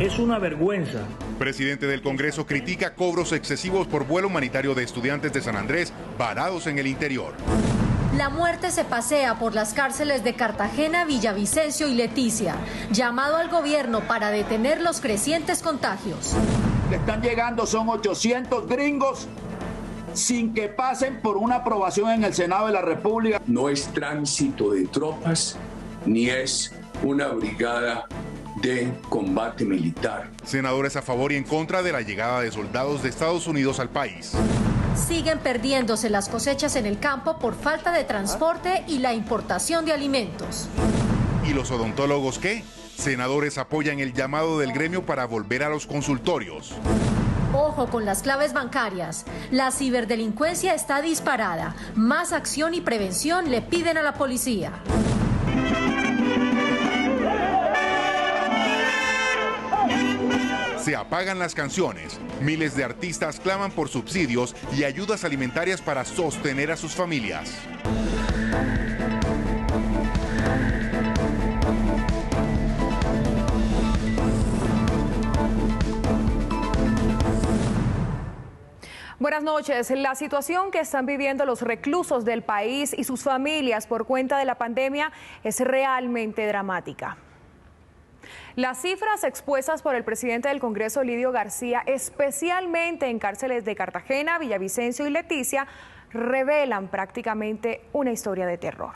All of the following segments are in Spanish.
Es una vergüenza. Presidente del Congreso critica cobros excesivos por vuelo humanitario de estudiantes de San Andrés varados en el interior. La muerte se pasea por las cárceles de Cartagena, Villavicencio y Leticia. Llamado al gobierno para detener los crecientes contagios. Le están llegando, son 800 gringos sin que pasen por una aprobación en el Senado de la República. No es tránsito de tropas, ni es una brigada de combate militar. Senadores a favor y en contra de la llegada de soldados de Estados Unidos al país. Siguen perdiéndose las cosechas en el campo por falta de transporte y la importación de alimentos. ¿Y los odontólogos qué? Senadores apoyan el llamado del gremio para volver a los consultorios. Ojo con las claves bancarias. La ciberdelincuencia está disparada. Más acción y prevención le piden a la policía. Se apagan las canciones. Miles de artistas claman por subsidios y ayudas alimentarias para sostener a sus familias. Buenas noches. La situación que están viviendo los reclusos del país y sus familias por cuenta de la pandemia es realmente dramática. Las cifras expuestas por el presidente del Congreso, Lidio García, especialmente en cárceles de Cartagena, Villavicencio y Leticia, revelan prácticamente una historia de terror.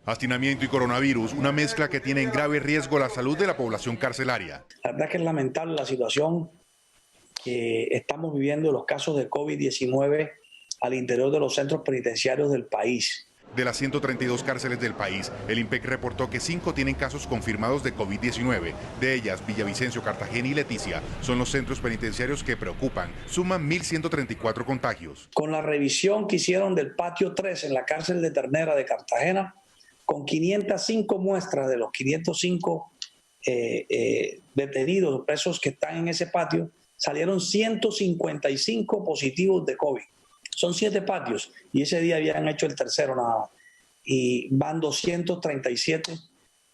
Hacinamiento y coronavirus, una mezcla que tiene en grave riesgo la salud de la población carcelaria. La verdad que es lamentable la situación que estamos viviendo, los casos de COVID-19 al interior de los centros penitenciarios del país. De las 132 cárceles del país, el INPEC reportó que 5 tienen casos confirmados de COVID-19. De ellas, Villavicencio, Cartagena y Leticia son los centros penitenciarios que preocupan. Suman 1.134 contagios. Con la revisión que hicieron del patio 3 en la cárcel de Ternera de Cartagena, con 505 muestras de los 505 detenidos, presos que están en ese patio, salieron 155 positivos de COVID. Son 7 patios y ese día habían hecho el tercero nada más. Y van 237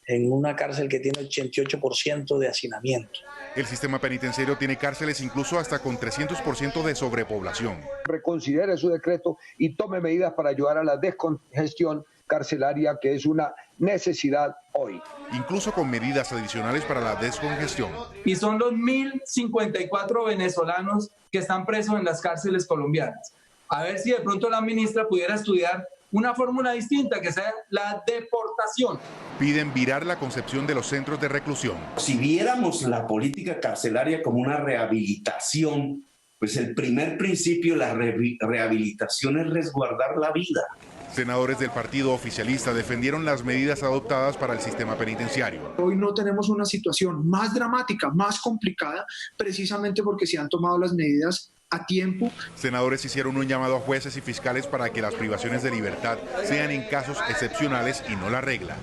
en una cárcel que tiene 88% de hacinamiento. El sistema penitenciario tiene cárceles incluso hasta con 300% de sobrepoblación. Reconsidere su decreto y tome medidas para ayudar a la descongestión carcelaria, que es una necesidad hoy. Incluso con medidas adicionales para la descongestión. Y son los 1.054 venezolanos que están presos en las cárceles colombianas. A ver si de pronto la ministra pudiera estudiar una fórmula distinta, que sea la deportación. Piden virar la concepción de los centros de reclusión. Si viéramos la política carcelaria como una rehabilitación, pues el primer principio de la rehabilitación es resguardar la vida. Senadores del partido oficialista defendieron las medidas adoptadas para el sistema penitenciario. Hoy no tenemos una situación más dramática, más complicada, precisamente porque se han tomado las medidas a tiempo. Senadores hicieron un llamado a jueces y fiscales para que las privaciones de libertad sean en casos excepcionales y no la regla.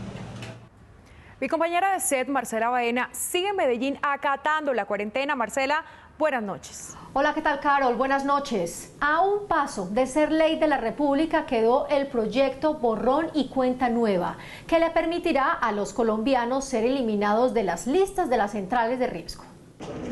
Mi compañera de set, Marcela Baena, sigue en Medellín acatando la cuarentena. Marcela, buenas noches. Hola, ¿qué tal, Carol? Buenas noches. A un paso de ser ley de la República quedó el proyecto Borrón y Cuenta Nueva, que le permitirá a los colombianos ser eliminados de las listas de las centrales de riesgo.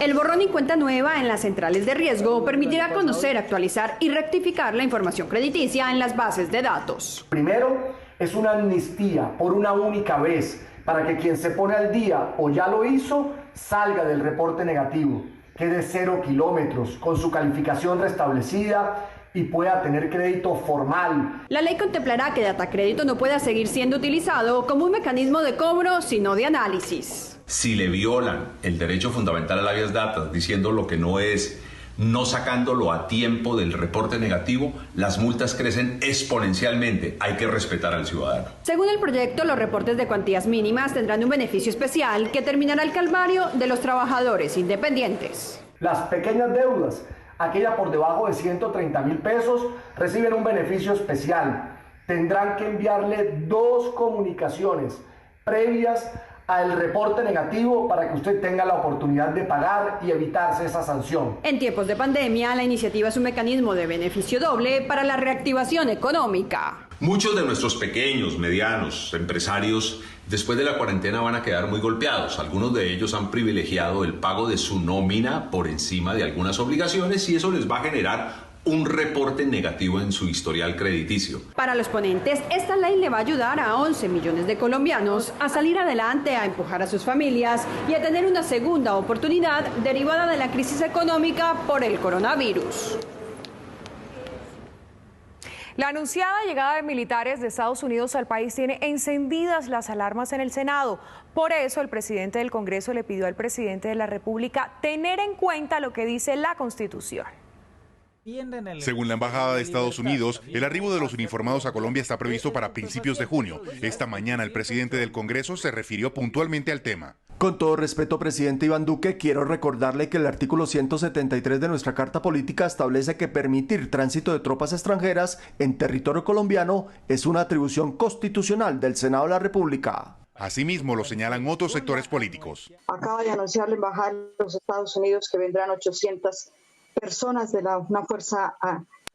El borrón y cuenta nueva en las centrales de riesgo permitirá conocer, actualizar y rectificar la información crediticia en las bases de datos. Primero, es una amnistía por una única vez para que quien se pone al día o ya lo hizo salga del reporte negativo, quede 0 kilómetros con su calificación restablecida y pueda tener crédito formal. La ley contemplará que Datacrédito no pueda seguir siendo utilizado como un mecanismo de cobro, sino de análisis. Si le violan el derecho fundamental al habeas data, diciendo lo que no es, no sacándolo a tiempo del reporte negativo, las multas crecen exponencialmente. Hay que respetar al ciudadano. Según el proyecto, los reportes de cuantías mínimas tendrán un beneficio especial que terminará el calvario de los trabajadores independientes. Las pequeñas deudas, aquella por debajo de 130.000 pesos, reciben un beneficio especial. Tendrán que enviarle 2 comunicaciones previas al reporte negativo para que usted tenga la oportunidad de pagar y evitarse esa sanción. En tiempos de pandemia, la iniciativa es un mecanismo de beneficio doble para la reactivación económica. Muchos de nuestros pequeños, medianos empresarios después de la cuarentena van a quedar muy golpeados. Algunos de ellos han privilegiado el pago de su nómina por encima de algunas obligaciones y eso les va a generar un reporte negativo en su historial crediticio. Para los ponentes, esta ley le va a ayudar a 11 millones de colombianos a salir adelante, a empujar a sus familias y a tener una segunda oportunidad derivada de la crisis económica por el coronavirus. La anunciada llegada de militares de Estados Unidos al país tiene encendidas las alarmas en el Senado. Por eso, el presidente del Congreso le pidió al presidente de la República tener en cuenta lo que dice la Constitución. Según la Embajada de Estados Unidos, el arribo de los uniformados a Colombia está previsto para principios de junio. Esta mañana el presidente del Congreso se refirió puntualmente al tema. Con todo respeto, presidente Iván Duque, quiero recordarle que el artículo 173 de nuestra Carta Política establece que permitir tránsito de tropas extranjeras en territorio colombiano es una atribución constitucional del Senado de la República. Asimismo, lo señalan otros sectores políticos. Acaba de anunciar la Embajada de los Estados Unidos que vendrán 800 personas de una fuerza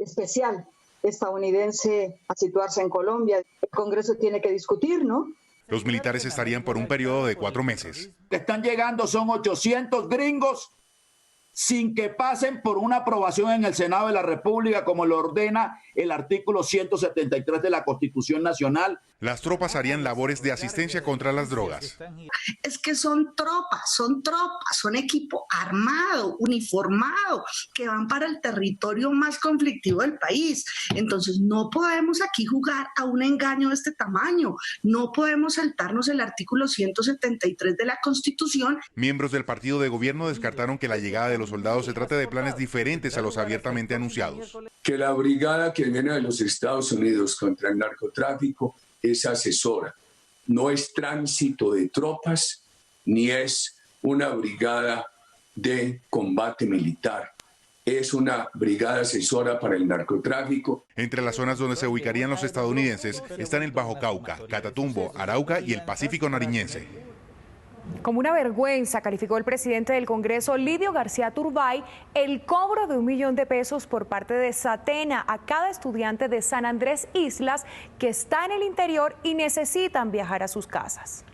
especial estadounidense a situarse en Colombia. El Congreso tiene que discutir, ¿no? Los militares estarían por un periodo de 4 meses. Que están llegando son 800 gringos sin que pasen por una aprobación en el Senado de la República, como lo ordena el artículo 173 de la Constitución Nacional. Las tropas harían labores de asistencia contra las drogas. Es que son tropas, son equipo armado, uniformado, que van para el territorio más conflictivo del país. Entonces no podemos aquí jugar a un engaño de este tamaño, no podemos saltarnos el artículo 173 de la Constitución. Miembros del partido de gobierno descartaron que la llegada de los soldados se trate de planes diferentes a los abiertamente anunciados. Que la brigada que viene de los Estados Unidos contra el narcotráfico es asesora, no es tránsito de tropas ni es una brigada de combate militar. Es una brigada asesora para el narcotráfico. Entre las zonas donde se ubicarían los estadounidenses están el Bajo Cauca, Catatumbo, Arauca y el Pacífico nariñense. Como una vergüenza, calificó el presidente del Congreso, Lidio García Turbay, el cobro de $1 millón por parte de Satena a cada estudiante de San Andrés Islas que está en el interior y necesitan viajar a sus casas.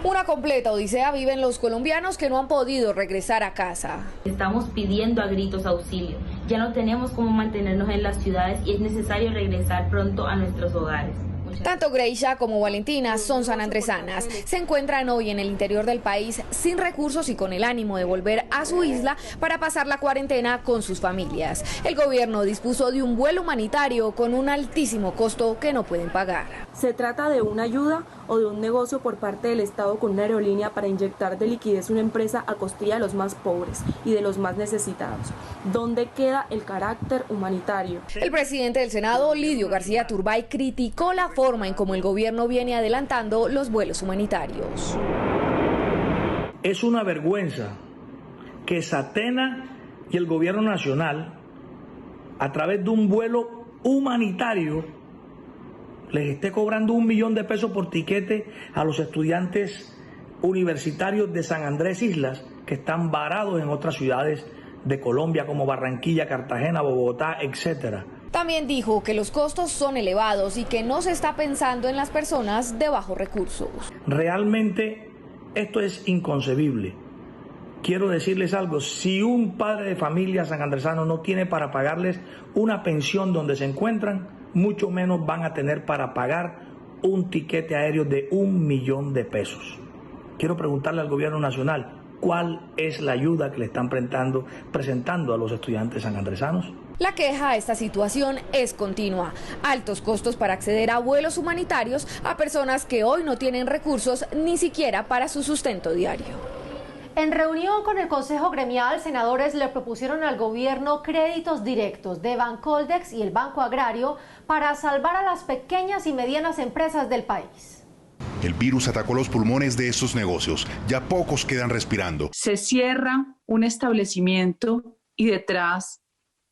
Una completa odisea viven los colombianos que no han podido regresar a casa. Estamos pidiendo a gritos auxilio. Ya no tenemos cómo mantenernos en las ciudades y es necesario regresar pronto a nuestros hogares. Tanto Greisha como Valentina son sanandresanas. Se encuentran hoy en el interior del país sin recursos y con el ánimo de volver a su isla para pasar la cuarentena con sus familias. El gobierno dispuso de un vuelo humanitario con un altísimo costo que no pueden pagar. Se trata de una ayuda o de un negocio por parte del Estado con una aerolínea para inyectar de liquidez una empresa a costilla de los más pobres y de los más necesitados. ¿Dónde queda el carácter humanitario? El presidente del Senado, Lidio García Turbay, criticó la forma en cómo el gobierno viene adelantando los vuelos humanitarios. Es una vergüenza que Satena y el gobierno nacional, a través de un vuelo humanitario, les esté cobrando $1 millón por tiquete a los estudiantes universitarios de San Andrés Islas que están varados en otras ciudades de Colombia como Barranquilla, Cartagena, Bogotá, etcétera. También dijo que los costos son elevados y que no se está pensando en las personas de bajos recursos. Realmente esto es inconcebible. Quiero decirles algo, si un padre de familia sanandresano no tiene para pagarles una pensión donde se encuentran, mucho menos van a tener para pagar un tiquete aéreo de $1 millón. Quiero preguntarle al gobierno nacional, ¿cuál es la ayuda que le están presentando a los estudiantes sanandresanos? La queja a esta situación es continua. Altos costos para acceder a vuelos humanitarios a personas que hoy no tienen recursos ni siquiera para su sustento diario. En reunión con el Consejo Gremial, senadores le propusieron al gobierno créditos directos de Bancoldex y el Banco Agrario para salvar a las pequeñas y medianas empresas del país. El virus atacó los pulmones de estos negocios. Ya pocos quedan respirando. Se cierra un establecimiento y detrás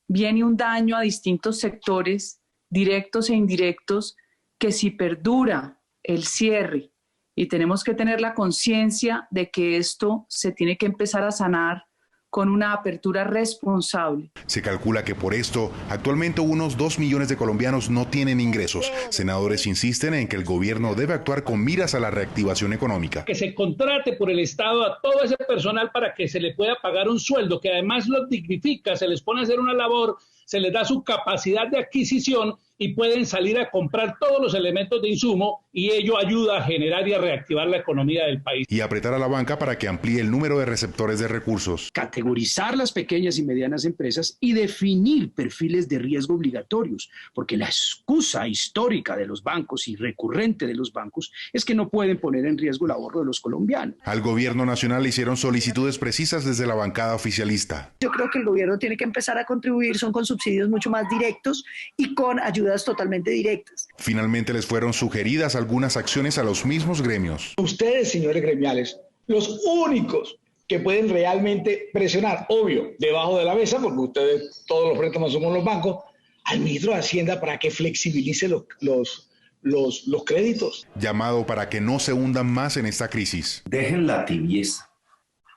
viene un daño a distintos sectores, directos e indirectos, que si perdura el cierre, y tenemos que tener la conciencia de que esto se tiene que empezar a sanar con una apertura responsable. Se calcula que por esto, actualmente unos 2 millones de colombianos no tienen ingresos. Senadores insisten en que el gobierno debe actuar con miras a la reactivación económica. Que se contrate por el Estado a todo ese personal para que se le pueda pagar un sueldo, que además los dignifica, se les pone a hacer una labor, se les da su capacidad de adquisición y pueden salir a comprar todos los elementos de insumo y ello ayuda a generar y a reactivar la economía del país. Y apretar a la banca para que amplíe el número de receptores de recursos. Categorizar las pequeñas y medianas empresas y definir perfiles de riesgo obligatorios, porque la excusa histórica de los bancos y recurrente de los bancos es que no pueden poner en riesgo el ahorro de los colombianos. Al gobierno nacional le hicieron solicitudes precisas desde la bancada oficialista. Yo creo que el gobierno tiene que empezar a contribuir, son con subsidios mucho más directos y con ayudas totalmente directas. Finalmente les fueron sugeridas algunas acciones a los mismos gremios. Ustedes, señores gremiales, los únicos que pueden realmente presionar, obvio, debajo de la mesa, porque ustedes todos los préstamos son con los bancos, al ministro de Hacienda para que flexibilice los créditos. Llamado para que no se hundan más en esta crisis. Dejen la tibieza,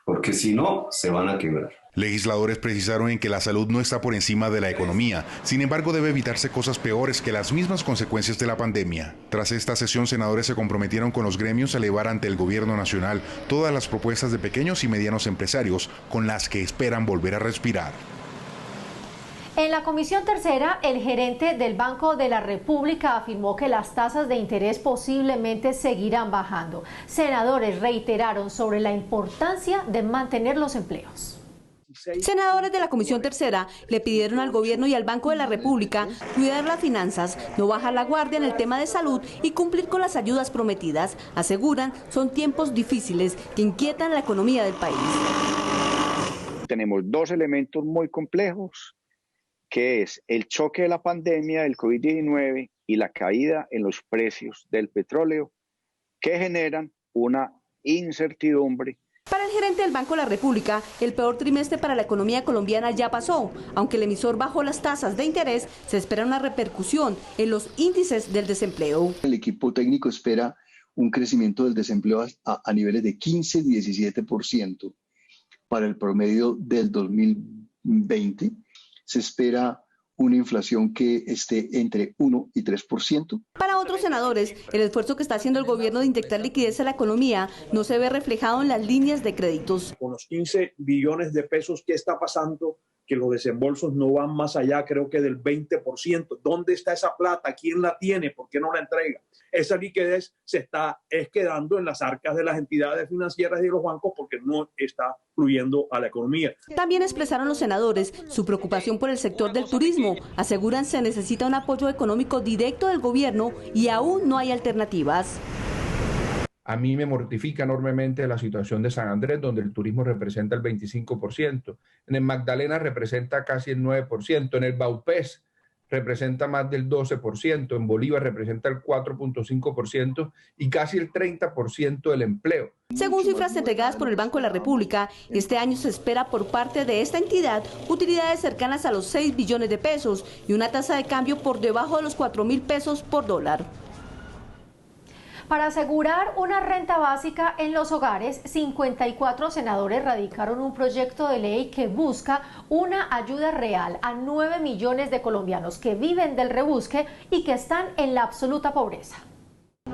porque si no, se van a quebrar. Legisladores precisaron en que la salud no está por encima de la economía. Sin embargo, debe evitarse cosas peores que las mismas consecuencias de la pandemia. Tras esta sesión, senadores se comprometieron con los gremios a elevar ante el gobierno nacional todas las propuestas de pequeños y medianos empresarios con las que esperan volver a respirar. En la Comisión Tercera, el gerente del Banco de la República afirmó que las tasas de interés posiblemente seguirán bajando. Senadores reiteraron sobre la importancia de mantener los empleos. Senadores de la Comisión Tercera le pidieron al gobierno y al Banco de la República cuidar las finanzas, no bajar la guardia en el tema de salud y cumplir con las ayudas prometidas. Aseguran, son tiempos difíciles que inquietan la economía del país. Tenemos dos elementos muy complejos, que es el choque de la pandemia del COVID-19 y la caída en los precios del petróleo, que generan una incertidumbre. Para el gerente del Banco de la República, el peor trimestre para la economía colombiana ya pasó. Aunque el emisor bajó las tasas de interés, se espera una repercusión en los índices del desempleo. El equipo técnico espera un crecimiento del desempleo a niveles de 15-17%. Para el promedio del 2020 se espera una inflación que esté entre 1 y 3%. Para otros senadores, el esfuerzo que está haciendo el gobierno de inyectar liquidez a la economía no se ve reflejado en las líneas de créditos. Con los 15 billones de pesos, ¿qué está pasando? Que los desembolsos no van más allá, creo que del 20%. ¿Dónde está esa plata? ¿Quién la tiene? ¿Por qué no la entrega? Esa liquidez se está quedando en las arcas de las entidades financieras y de los bancos porque no está fluyendo a la economía. También expresaron los senadores su preocupación por el sector del turismo. Aseguran se necesita un apoyo económico directo del gobierno y aún no hay alternativas. A mí me mortifica enormemente la situación de San Andrés, donde el turismo representa el 25%. En el Magdalena representa casi el 9%. En el Baupés representa más del 12%. En Bolívar representa el 4.5% y casi el 30% del empleo. Según cifras entregadas por el Banco de la República, este año se espera por parte de esta entidad utilidades cercanas a los 6 billones de pesos y una tasa de cambio por debajo de los 4.000 pesos por dólar. Para asegurar una renta básica en los hogares, 54 senadores radicaron un proyecto de ley que busca una ayuda real a 9 millones de colombianos que viven del rebusque y que están en la absoluta pobreza.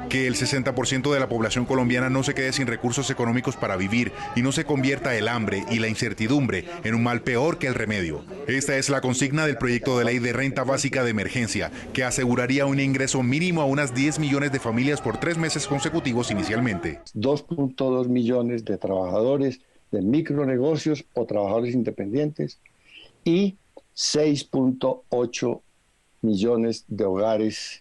Que el 60% de la población colombiana no se quede sin recursos económicos para vivir y no se convierta el hambre y la incertidumbre en un mal peor que el remedio. Esta es la consigna del proyecto de ley de renta básica de emergencia, que aseguraría un ingreso mínimo a unas 10 millones de familias por 3 meses consecutivos inicialmente. 2.2 millones de trabajadores de micronegocios o trabajadores independientes y 6.8 millones de hogares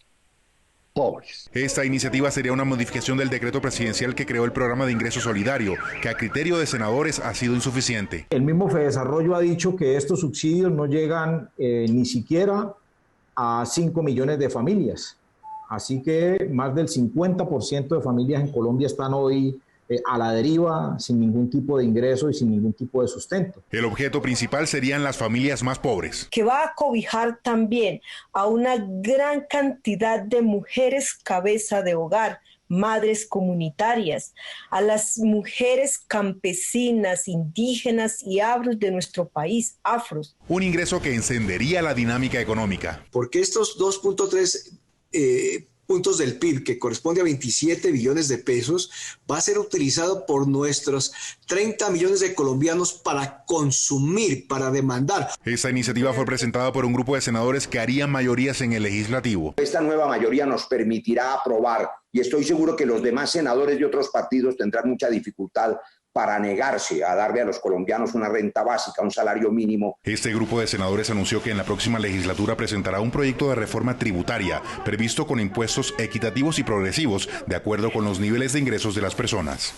pobres. Esta iniciativa sería una modificación del decreto presidencial que creó el programa de ingreso solidario, que a criterio de senadores ha sido insuficiente. El mismo Fedesarrollo ha dicho que estos subsidios no llegan ni siquiera a 5 millones de familias. Así que más del 50% de familias en Colombia están hoy a la deriva, sin ningún tipo de ingreso y sin ningún tipo de sustento. El objeto principal serían las familias más pobres. Que va a cobijar también a una gran cantidad de mujeres cabeza de hogar, madres comunitarias, a las mujeres campesinas, indígenas y afros de nuestro país, afros. Un ingreso que encendería la dinámica económica. Porque estos 2.3 puntos del PIB, que corresponde a 27 billones de pesos, va a ser utilizado por nuestros 30 millones de colombianos para consumir, para demandar. Esta iniciativa fue presentada por un grupo de senadores que harían mayorías en el legislativo. Esta nueva mayoría nos permitirá aprobar, y estoy seguro que los demás senadores de otros partidos tendrán mucha dificultad para negarse a darle a los colombianos una renta básica, un salario mínimo. Este grupo de senadores anunció que en la próxima legislatura presentará un proyecto de reforma tributaria previsto con impuestos equitativos y progresivos de acuerdo con los niveles de ingresos de las personas.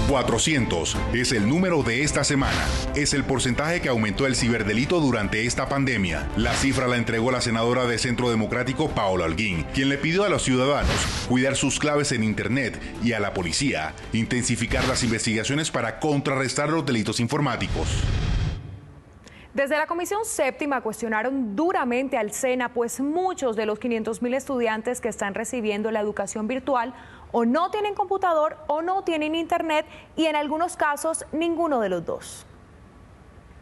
400 es el número de esta semana. Es el porcentaje que aumentó el ciberdelito durante esta pandemia. La cifra la entregó la senadora de Centro Democrático, Paola Holguín, quien le pidió a los ciudadanos cuidar sus claves en Internet y a la policía intensificar las investigaciones para contrarrestar los delitos informáticos. Desde la Comisión Séptima cuestionaron duramente al SENA, pues muchos de los 500.000 estudiantes que están recibiendo la educación virtual o no tienen computador o no tienen internet y en algunos casos ninguno de los dos.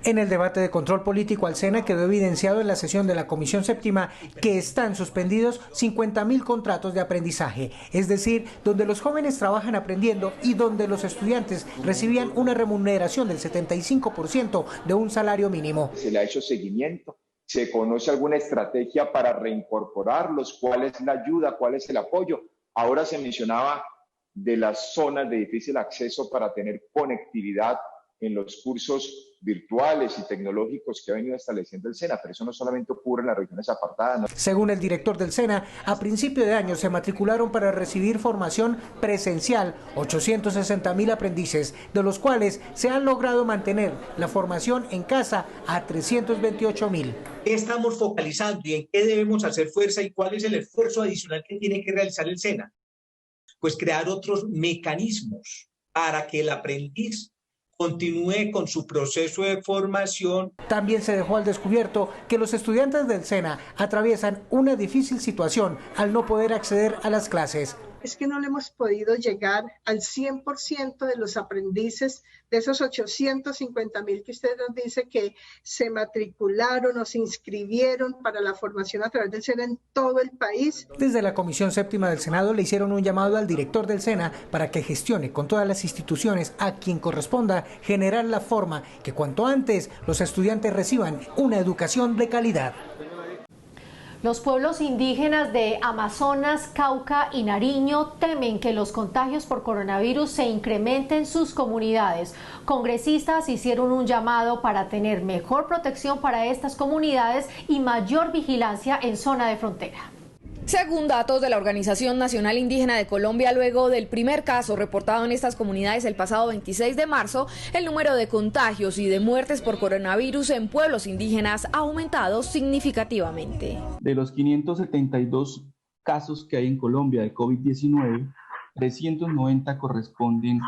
En el debate de control político al SENA quedó evidenciado en la sesión de la Comisión Séptima que están suspendidos 50.000 contratos de aprendizaje, es decir, donde los jóvenes trabajan aprendiendo y donde los estudiantes recibían una remuneración del 75% de un salario mínimo. Se le ha hecho seguimiento, se conoce alguna estrategia para reincorporarlos, cuál es la ayuda, cuál es el apoyo. Ahora se mencionaba de las zonas de difícil acceso para tener conectividad en los cursos virtuales y tecnológicos que ha venido estableciendo el SENA, pero eso no solamente ocurre en las regiones apartadas, ¿no? Según el director del SENA, a principio de año se matricularon para recibir formación presencial 860.000 aprendices, de los cuales se han logrado mantener la formación en casa a 328.000. ¿Qué estamos focalizando y en qué debemos hacer fuerza y cuál es el esfuerzo adicional que tiene que realizar el SENA? Pues crear otros mecanismos para que el aprendiz continúe con su proceso de formación. También se dejó al descubierto que los estudiantes del SENA atraviesan una difícil situación al no poder acceder a las clases. Es que no le hemos podido llegar al 100% de los aprendices, de esos 850.000 que usted nos dice que se matricularon o se inscribieron para la formación a través del SENA en todo el país. Desde la Comisión Séptima del Senado le hicieron un llamado al director del SENA para que gestione con todas las instituciones a quien corresponda generar la forma que cuanto antes los estudiantes reciban una educación de calidad. Los pueblos indígenas de Amazonas, Cauca y Nariño temen que los contagios por coronavirus se incrementen en sus comunidades. Congresistas hicieron un llamado para tener mejor protección para estas comunidades y mayor vigilancia en zona de frontera. Según datos de la Organización Nacional Indígena de Colombia, luego del primer caso reportado en estas comunidades el pasado 26 de marzo, el número de contagios y de muertes por coronavirus en pueblos indígenas ha aumentado significativamente. De los 572 casos que hay en Colombia de COVID-19, 390 corresponden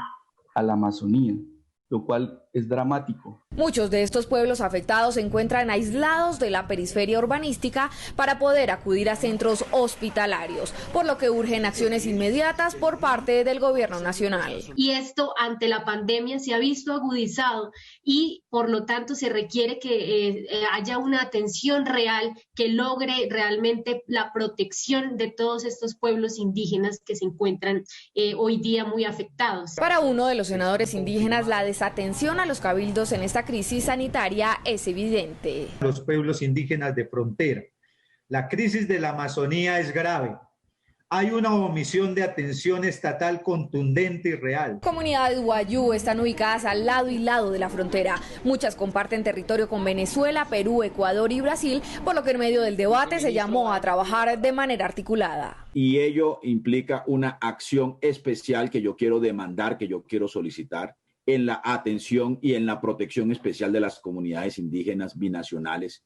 a la Amazonía, lo cual es dramático. Muchos de estos pueblos afectados se encuentran aislados de la periferia urbanística para poder acudir a centros hospitalarios, por lo que urgen acciones inmediatas por parte del gobierno nacional. Y esto ante la pandemia se ha visto agudizado y por lo tanto se requiere que haya una atención real que logre realmente la protección de todos estos pueblos indígenas que se encuentran hoy día muy afectados. Para uno de los senadores indígenas, la desatención a los cabildos en esta crisis sanitaria es evidente. Los pueblos indígenas de frontera. La crisis de la Amazonía es grave. Hay una omisión de atención estatal contundente y real. Comunidades Wayuu están ubicadas al lado y lado de la frontera. Muchas comparten territorio con Venezuela, Perú, Ecuador y Brasil, por lo que en medio del debate se llamó a trabajar de manera articulada. Y ello implica una acción especial que yo quiero demandar, que yo quiero solicitar, en la atención y en la protección especial de las comunidades indígenas binacionales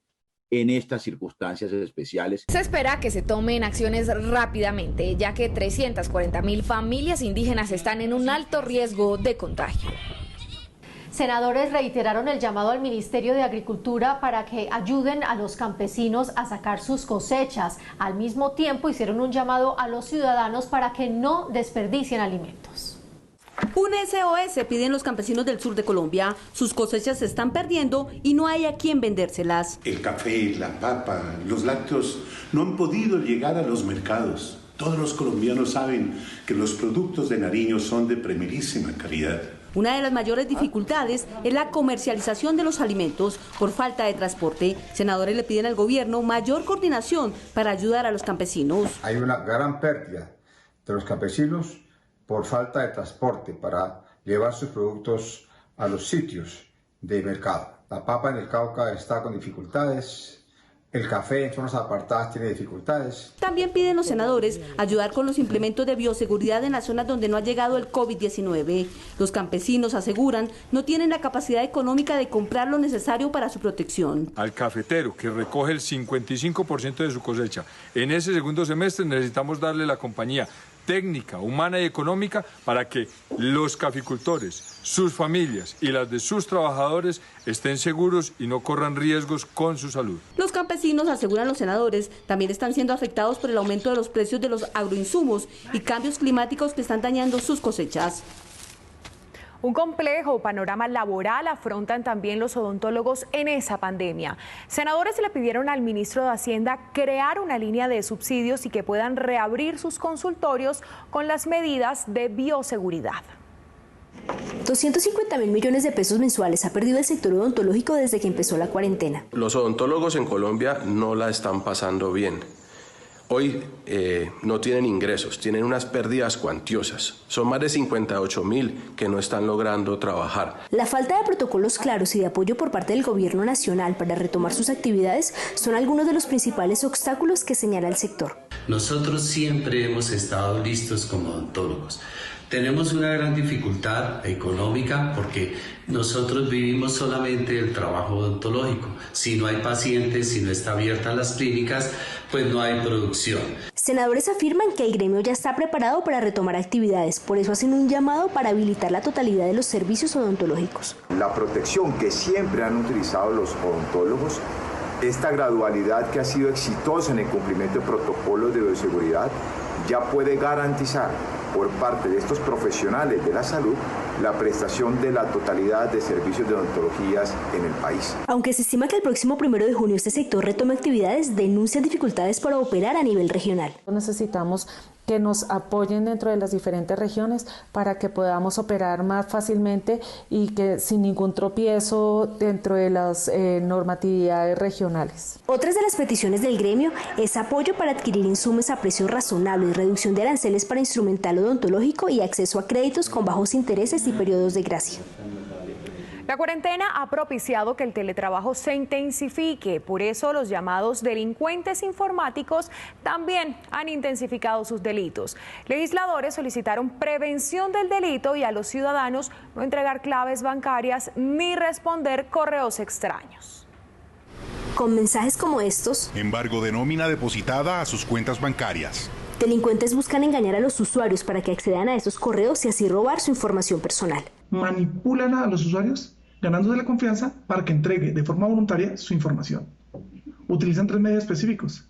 en estas circunstancias especiales. Se espera que se tomen acciones rápidamente, ya que 340.000 familias indígenas están en un alto riesgo de contagio. Senadores reiteraron el llamado al Ministerio de Agricultura para que ayuden a los campesinos a sacar sus cosechas. Al mismo tiempo hicieron un llamado a los ciudadanos para que no desperdicien alimentos. Un SOS piden los campesinos del sur de Colombia. Sus cosechas se están perdiendo y no hay a quien vendérselas. El café, la papa, los lácteos no han podido llegar a los mercados. Todos los colombianos saben que los productos de Nariño son de primerísima calidad. Una de las mayores dificultades es la comercialización de los alimentos por falta de transporte. Senadores le piden al gobierno mayor coordinación para ayudar a los campesinos. Hay una gran pérdida de los campesinos por falta de transporte para llevar sus productos a los sitios de mercado. La papa en el Cauca está con dificultades. El café en zonas apartadas tiene dificultades. También piden los senadores ayudar con los implementos de bioseguridad en las zonas donde no ha llegado el COVID-19. Los campesinos aseguran no tienen la capacidad económica de comprar lo necesario para su protección. Al cafetero que recoge el 55% de su cosecha, en ese segundo semestre necesitamos darle la compañía técnica, humana y económica para que los caficultores, sus familias y las de sus trabajadores estén seguros y no corran riesgos con su salud. Los campesinos, aseguran los senadores, también están siendo afectados por el aumento de los precios de los agroinsumos y cambios climáticos que están dañando sus cosechas. Un complejo panorama laboral afrontan también los odontólogos en esa pandemia. Senadores le pidieron al ministro de Hacienda crear una línea de subsidios y que puedan reabrir sus consultorios con las medidas de bioseguridad. 250.000 millones de pesos mensuales ha perdido el sector odontológico desde que empezó la cuarentena. Los odontólogos en Colombia no la están pasando bien. Hoy no tienen ingresos, tienen unas pérdidas cuantiosas. Son más de 58.000 que no están logrando trabajar. La falta de protocolos claros y de apoyo por parte del gobierno nacional para retomar sus actividades son algunos de los principales obstáculos que señala el sector. Nosotros siempre hemos estado listos como odontólogos. Tenemos una gran dificultad económica porque nosotros vivimos solamente el trabajo odontológico. Si no hay pacientes, si no está abiertas las clínicas, pues no hay producción. Senadores afirman que el gremio ya está preparado para retomar actividades, por eso hacen un llamado para habilitar la totalidad de los servicios odontológicos. La protección que siempre han utilizado los odontólogos, esta gradualidad que ha sido exitosa en el cumplimiento de protocolos de bioseguridad, ya puede garantizar por parte de estos profesionales de la salud la prestación de la totalidad de servicios de odontologías en el país. Aunque se estima que el próximo 1 de junio este sector retome actividades, denuncian dificultades para operar a nivel regional. Necesitamos que nos apoyen dentro de las diferentes regiones para que podamos operar más fácilmente y que sin ningún tropiezo dentro de las normatividades regionales. Otras de las peticiones del gremio es apoyo para adquirir insumos a precios razonables, reducción de aranceles para instrumental odontológico y acceso a créditos con bajos intereses y periodos de gracia. La cuarentena ha propiciado que el teletrabajo se intensifique, por eso los llamados delincuentes informáticos también han intensificado sus delitos. Legisladores solicitaron prevención del delito y a los ciudadanos no entregar claves bancarias ni responder correos extraños. Con mensajes como estos: embargo de nómina depositada a sus cuentas bancarias. Delincuentes buscan engañar a los usuarios para que accedan a esos correos y así robar su información personal. Manipulan a los usuarios ganándose la confianza para que entregue de forma voluntaria su información. Utilizan 3 medios específicos: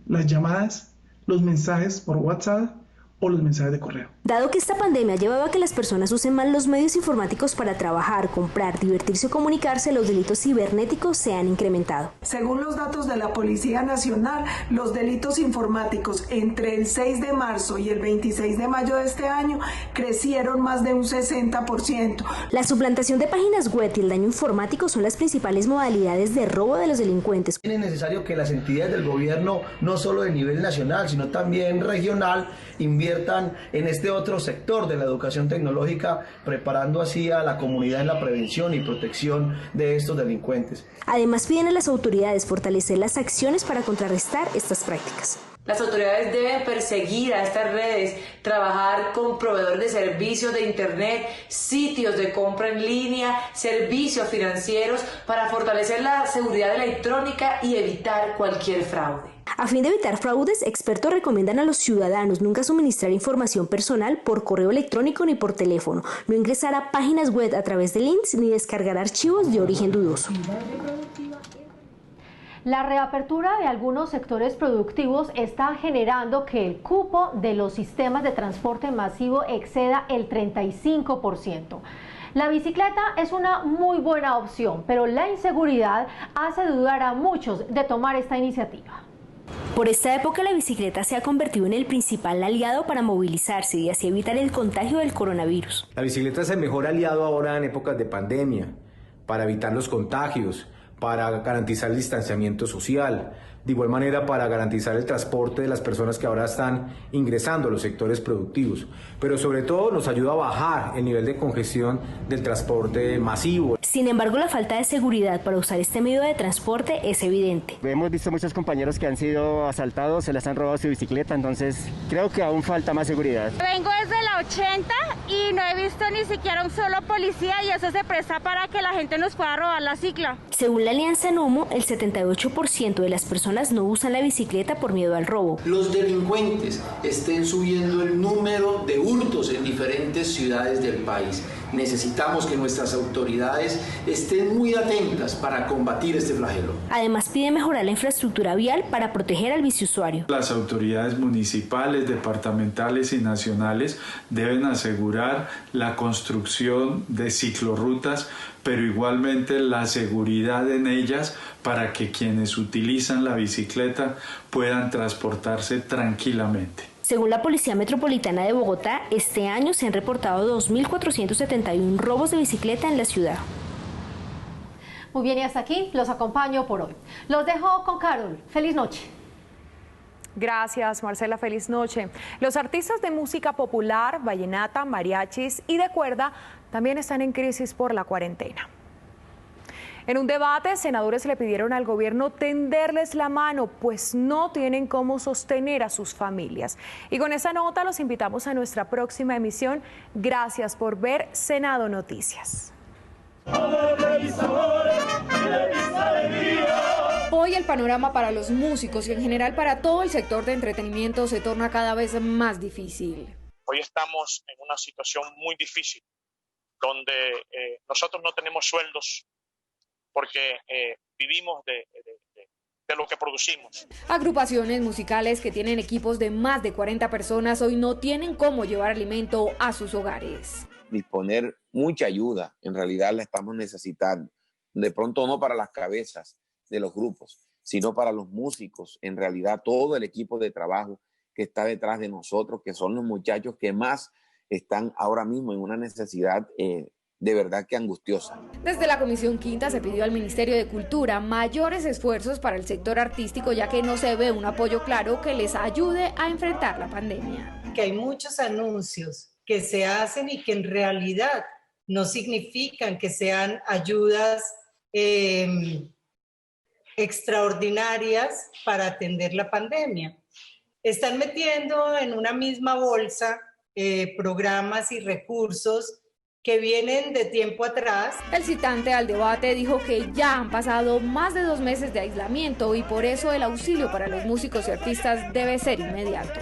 las llamadas, los mensajes por WhatsApp o los mensajes de correo. Dado que esta pandemia ha llevado a que las personas usen mal los medios informáticos para trabajar, comprar, divertirse o comunicarse, los delitos cibernéticos se han incrementado. Según los datos de la Policía Nacional, los delitos informáticos entre el 6 de marzo y el 26 de mayo de este año crecieron más de un 60%. La suplantación de páginas web y el daño informático son las principales modalidades de robo de los delincuentes. Es necesario que las entidades del gobierno, no solo de nivel nacional, sino también regional, inviertan en este otro sector de la educación tecnológica, preparando así a la comunidad en la prevención y protección de estos delincuentes. Además, piden a las autoridades fortalecer las acciones para contrarrestar estas prácticas. Las autoridades deben perseguir a estas redes, trabajar con proveedores de servicios de Internet, sitios de compra en línea, servicios financieros para fortalecer la seguridad electrónica y evitar cualquier fraude. A fin de evitar fraudes, expertos recomiendan a los ciudadanos nunca suministrar información personal por correo electrónico ni por teléfono, no ingresar a páginas web a través de links ni descargar archivos de origen dudoso. La reapertura de algunos sectores productivos está generando que el cupo de los sistemas de transporte masivo exceda el 35%. La bicicleta es una muy buena opción, pero la inseguridad hace dudar a muchos de tomar esta iniciativa. Por esta época la bicicleta se ha convertido en el principal aliado para movilizarse y así evitar el contagio del coronavirus. La bicicleta es el mejor aliado ahora en épocas de pandemia, para evitar los contagios, para garantizar el distanciamiento social, de igual manera para garantizar el transporte de las personas que ahora están ingresando a los sectores productivos, pero sobre todo nos ayuda a bajar el nivel de congestión del transporte masivo. Sin embargo, la falta de seguridad para usar este medio de transporte es evidente. Hemos visto muchos compañeros que han sido asaltados, se les han robado su bicicleta, entonces creo que aún falta más seguridad. Vengo desde la 80 y no he visto ni siquiera un solo policía y eso se presta para que la gente nos pueda robar la cicla. Según la Alianza Nomo, el 78% de las personas no usan la bicicleta por miedo al robo. Los delincuentes estén subiendo el número de hurtos en diferentes ciudades del país. Necesitamos que nuestras autoridades estén muy atentas para combatir este flagelo. Además pide mejorar la infraestructura vial para proteger al biciusuario. Las autoridades municipales, departamentales y nacionales deben asegurar la construcción de ciclorrutas, pero igualmente la seguridad en ellas para que quienes utilizan la bicicleta puedan transportarse tranquilamente. Según la Policía Metropolitana de Bogotá, este año se han reportado 2.471 robos de bicicleta en la ciudad. Muy bien, y hasta aquí los acompaño por hoy. Los dejo con Carol. Feliz noche. Gracias, Marcela. Feliz noche. Los artistas de música popular, vallenata, mariachis y de cuerda también están en crisis por la cuarentena. En un debate, senadores le pidieron al gobierno tenderles la mano, pues no tienen cómo sostener a sus familias. Y con esa nota los invitamos a nuestra próxima emisión. Gracias por ver Senado Noticias. Hoy el panorama para los músicos y en general para todo el sector de entretenimiento se torna cada vez más difícil. Hoy estamos en una situación muy difícil, donde nosotros no tenemos sueldos porque vivimos de lo que producimos. Agrupaciones musicales que tienen equipos de más de 40 personas hoy no tienen cómo llevar alimento a sus hogares. Disponer mucha ayuda, en realidad la estamos necesitando. De pronto no para las cabezas de los grupos, sino para los músicos, en realidad todo el equipo de trabajo que está detrás de nosotros, que son los muchachos que más están ahora mismo en una necesidad de verdad que angustiosa. Desde la Comisión Quinta se pidió al Ministerio de Cultura mayores esfuerzos para el sector artístico, ya que no se ve un apoyo claro que les ayude a enfrentar la pandemia. Que hay muchos anuncios que se hacen y que en realidad no significan que sean ayudas extraordinarias para atender la pandemia. Están metiendo en una misma bolsa programas y recursos que vienen de tiempo atrás. El citante al debate dijo que ya han pasado más de 2 meses de aislamiento y por eso el auxilio para los músicos y artistas debe ser inmediato.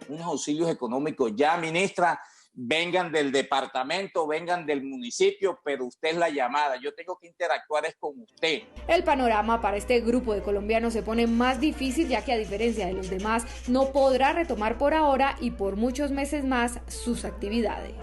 Unos auxilios económicos ya, ministra, vengan del departamento, vengan del municipio, pero usted es la llamada, yo tengo que interactuar es con usted. El panorama para este grupo de colombianos se pone más difícil, ya que a diferencia de los demás no podrá retomar por ahora y por muchos meses más sus actividades.